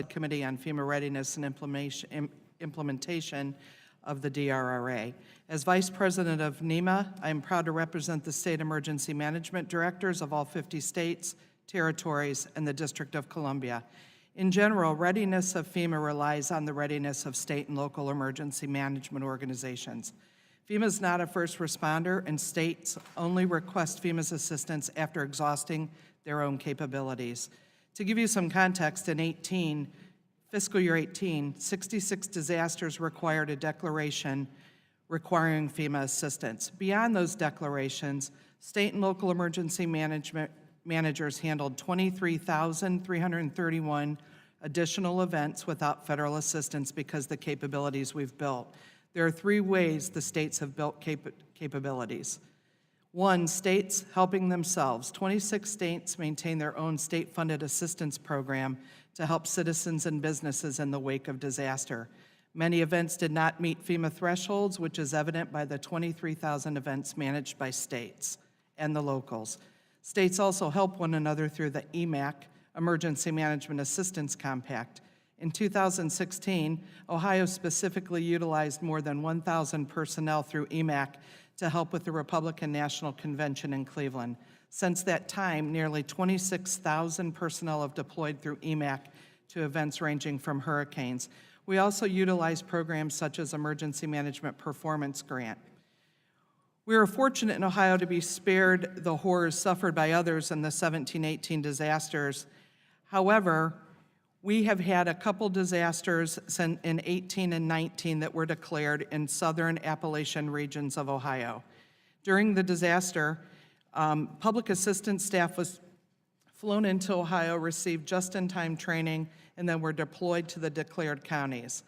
Committee on FEMA Readiness and Implementation of the DRRA. As Vice President of NEMA, I am proud to represent the State Emergency Management Directors of all 50 states, territories, and the District of Columbia. In general, readiness of FEMA relies on the readiness of state and local emergency management organizations. FEMA is not a first responder, and states only request FEMA's assistance after exhausting their own capabilities. To give you some context, in fiscal year 18, 66 disasters required a declaration requiring FEMA assistance. Beyond those declarations, state and local emergency managers handled 23,331 additional events without federal assistance because of the capabilities we've built. There are three ways the states have built capabilities. One, states helping themselves. 26 states maintain their own state-funded assistance program to help citizens and businesses in the wake of disaster. Many events did not meet FEMA thresholds, which is evident by the 23,000 events managed by states and the locals. States also help one another through the EMA, Emergency Management Assistance Compact. In 2016, Ohio specifically utilized more than 1,000 personnel through EMAC to help with the Republican National Convention in Cleveland. Since that time, nearly 26,000 personnel have deployed through EMAC to events ranging from hurricanes. We also utilize programs such as Emergency Management Performance Grant. We are fortunate in Ohio to be spared the horrors suffered by others in the 17-18 disasters. However, we have had a couple disasters in 18 and 19 that were declared in southern Appalachian regions of Ohio. During the disaster, public assistance staff was flown into Ohio, received just-in-time training, and then were deployed to the declared counties.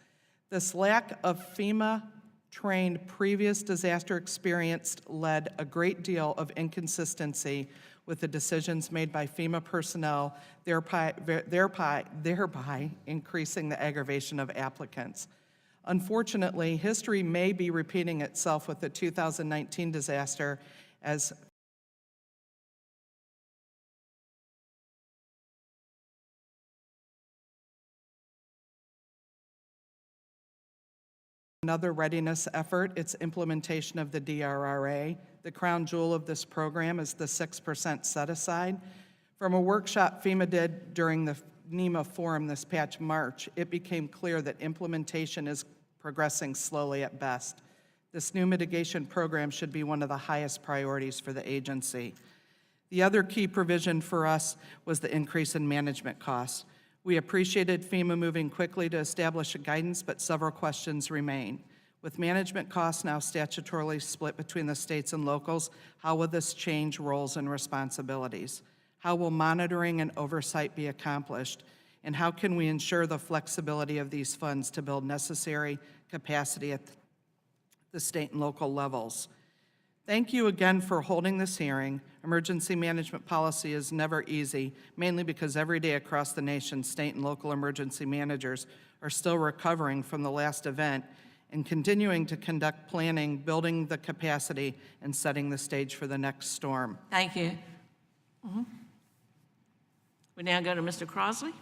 This lack of FEMA-trained previous disaster experience led a great deal of inconsistency with the decisions made by FEMA personnel, thereby increasing the aggravation of applicants. Unfortunately, history may be repeating itself with the 2019 disaster as another readiness effort, its implementation of the DRRA. The crown jewel of this program is the 6% set-aside. From a workshop FEMA did during the NEMA forum this past March, it became clear that implementation is progressing slowly at best. This new mitigation program should be one of the highest priorities for the agency. The other key provision for us was the increase in management costs. We appreciated FEMA moving quickly to establish a guidance, but several questions remain. With management costs now statutorily split between the states and locals, how will this change roles and responsibilities? How will monitoring and oversight be accomplished? And how can we ensure the flexibility of these funds to build necessary capacity at the state and local levels? Thank you again for holding this hearing. Emergency management policy is never easy, mainly because every day across the nation, state and local emergency managers are still recovering from the last event and continuing to conduct planning, building the capacity, and setting the stage for the next storm. Thank you. We now go to Mr. Crosley.